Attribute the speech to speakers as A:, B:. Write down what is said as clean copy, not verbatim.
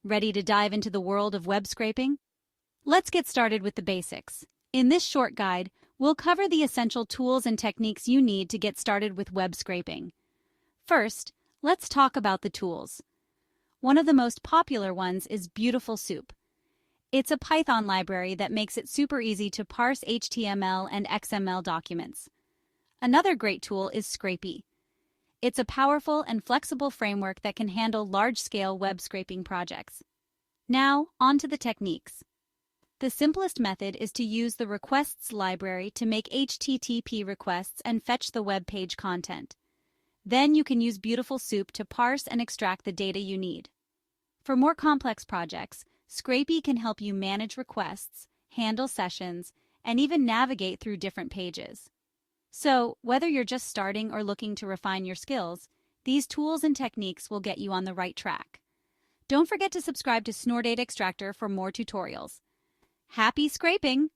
A: Ready to dive into the world of web scraping? Let's get started with the basics. In this short guide, we'll cover the essential tools and techniques you need to get started with web scraping. First, let's talk about the tools. One of the most popular ones is Beautiful Soup. It's a Python library that makes it super easy to parse HTML and XML documents. Another great tool is Scrapy. It's a powerful and flexible framework that can handle large-scale web scraping projects. Now, on to the techniques. The simplest method is to use the Requests library to make HTTP requests and fetch the web page content. Then you can use Beautiful Soup to parse and extract the data you need. For more complex projects, Scrapy can help you manage requests, handle sessions, and even navigate through different pages. So, whether you're just starting or looking to refine your skills, these tools and techniques will get you on the right track. Don't forget to subscribe to Snore Data Extractor for more tutorials. Happy scraping!